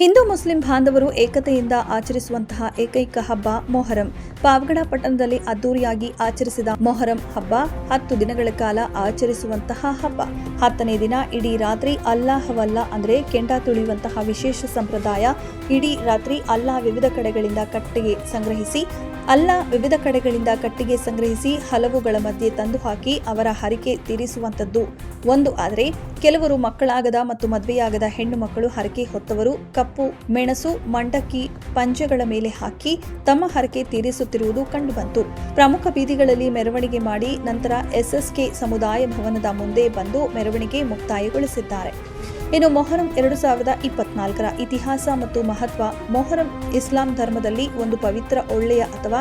Hindu Muslim ಬಾಂಧವರು ಏಕತೆಯಿಂದ ಆಚರಿಸುವಂತಹ ಏಕೈಕ ಹಬ್ಬ ಮೊಹರಂ. ಪಾವಗಡ ಪಟ್ಟಣದಲ್ಲಿ ಅದ್ದೂರಿಯಾಗಿ ಆಚರಿಸಿದ ಮೊಹರಂ ಹಬ್ಬ 10 ದಿನಗಳ ಕಾಲ ಆಚರಿಸುವಂತಹ ಹಬ್ಬ. 10ನೇ ದಿನ ಇಡೀ ರಾತ್ರಿ ಅಲ್ಲಾಹವಲ್ಲ ಅಂದ್ರೆ ಕೆಂಡ ತುಳಿಯುವಂತಹ ವಿಶೇಷ ಸಂಪ್ರದಾಯ. ಇಡೀ ರಾತ್ರಿ ಅಲ್ಲಾಹ್ ವಿವಿಧ ಕಡೆಗಳಿಂದ ಕಟ್ಟಿಗೆ ಸಂಗ್ರಹಿಸಿ ಹಲವುಗಳ ಮಧ್ಯೆ ತಂದು ಹಾಕಿ ಅವರ ಹರಕೆ ತೀರಿಸುವಂತದ್ದು ಒಂದು. ಆದರೆ ಕೆಲವರು ಮಕ್ಕಳಾಗದ ಮತ್ತು ಮದುವೆಯಾಗದ ಹೆಣ್ಣು ಮಕ್ಕಳು ಹರಕೆ ಹೊತ್ತವರು ಕಪ್ಪು ಮೆಣಸು ಮಂಡಕ್ಕಿ ಪಂಜೆಗಳ ಮೇಲೆ ಹಾಕಿ ತಮ್ಮ ಹರಕೆ ತೀರಿಸುತ್ತಿರುವುದು ಕಂಡುಬಂತು. ಪ್ರಮುಖ ಬೀದಿಗಳಲ್ಲಿ ಮೆರವಣಿಗೆ ಮಾಡಿ ನಂತರ SSK ಸಮುದಾಯ ಭವನದ ಮುಂದೆ ಬಂದು ಮೆರವಣಿಗೆ ಮುಕ್ತಾಯಗೊಳಿಸಿದ್ದಾರೆ. ಇನ್ನು ಮೊಹರಂ 2024ರ ಇತಿಹಾಸ ಮತ್ತು ಮಹತ್ವ. ಮೊಹರಂ ಇಸ್ಲಾಂ ಧರ್ಮದಲ್ಲಿ ಒಂದು ಪವಿತ್ರ, ಒಳ್ಳೆಯ ಅಥವಾ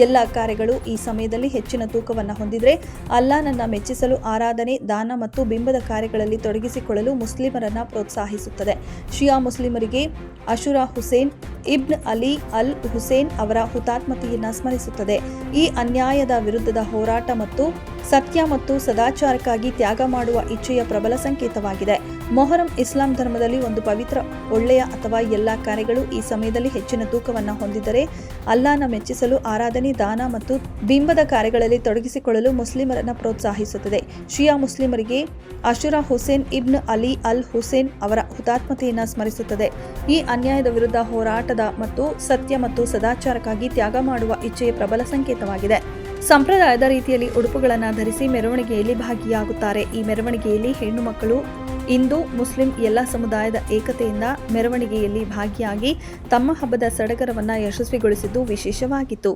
ಎಲ್ಲ ಕಾರ್ಯಗಳು ಈ ಸಮಯದಲ್ಲಿ ಹೆಚ್ಚಿನ ತೂಕವನ್ನು ಹೊಂದಿದ್ರೆ ಅಲ್ಲಾಹನನ್ನ ಮೆಚ್ಚಿಸಲು ಆರಾಧನೆ, ದಾನ ಮತ್ತು ಬಿಂಬದ ಕಾರ್ಯಗಳಲ್ಲಿ ತೊಡಗಿಸಿಕೊಳ್ಳಲು ಮುಸ್ಲಿಮರನ್ನ ಪ್ರೋತ್ಸಾಹಿಸುತ್ತದೆ. ಶಿಯಾ ಮುಸ್ಲಿಮರಿಗೆ ಅಶುರಾ ಹುಸೇನ್ ಇಬ್ನ್ ಅಲಿ ಅಲ್ ಹುಸೇನ್ ಅವರ ಹುತಾತ್ಮತೆಯನ್ನು ಸ್ಮರಿಸುತ್ತದೆ. ಈ ಅನ್ಯಾಯದ ವಿರುದ್ಧದ ಹೋರಾಟ ಮತ್ತು ಸತ್ಯ ಮತ್ತು ಸದಾಚಾರಕ್ಕಾಗಿ ತ್ಯಾಗ ಮಾಡುವ ಇಚ್ಛೆಯ ಪ್ರಬಲ ಸಂಕೇತವಾಗಿದೆ. ಮೊಹರಂ ಇಸ್ಲಾಂ ಧರ್ಮದಲ್ಲಿ ಒಂದು ಪವಿತ್ರ, ಒಳ್ಳೆಯ ಅಥವಾ ಎಲ್ಲ ಕಾರ್ಯಗಳು ಈ ಸಮಯದಲ್ಲಿ ಹೆಚ್ಚಿನ ತೂಕವನ್ನು ಹೊಂದಿದ್ದರೆ ಅಲ್ಲಾಹನ ಮೆಚ್ಚಿಸಲು ಆರಾಧನೆ, ದಾನ ಮತ್ತು ಬಿಂಬದ ಕಾರ್ಯಗಳಲ್ಲಿ ತೊಡಗಿಸಿಕೊಳ್ಳಲು ಮುಸ್ಲಿಮರನ್ನ ಪ್ರೋತ್ಸಾಹಿಸುತ್ತದೆ. ಶಿಯಾ ಮುಸ್ಲಿಮರಿಗೆ ಅಶುರಾ ಹುಸೇನ್ ಇಬ್ನ್ ಅಲಿ ಅಲ್ ಹುಸೇನ್ ಅವರ ಹುತಾತ್ಮತೆಯನ್ನು ಸ್ಮರಿಸುತ್ತದೆ. ಈ ಅನ್ಯಾಯದ ವಿರುದ್ಧ ಹೋರಾಟದ ಮತ್ತು ಸತ್ಯ ಮತ್ತು ಸದಾಚಾರಕ್ಕಾಗಿ ತ್ಯಾಗ ಮಾಡುವ ಇಚ್ಛೆಯ ಪ್ರಬಲ ಸಂಕೇತವಾಗಿದೆ. ಸಂಪ್ರದಾಯದ ರೀತಿಯಲ್ಲಿ ಉಡುಪುಗಳನ್ನು ಧರಿಸಿ ಮೆರವಣಿಗೆಯಲ್ಲಿ ಭಾಗಿಯಾಗುತ್ತಾರೆ. ಈ ಮೆರವಣಿಗೆಯಲ್ಲಿ ಹೆಣ್ಣು ಮಕ್ಕಳು ಹಿಂದೂ ಮುಸ್ಲಿಂ ಎಲ್ಲ ಸಮುದಾಯದ ಏಕತೆಯಿಂದ ಮೆರವಣಿಗೆಯಲ್ಲಿ ಭಾಗಿಯಾಗಿ ತಮ್ಮ ಹಬ್ಬದ ಸಡಗರವನ್ನು ಯಶಸ್ವಿಗೊಳಿಸಿದ್ದು ವಿಶೇಷವಾಗಿತ್ತು.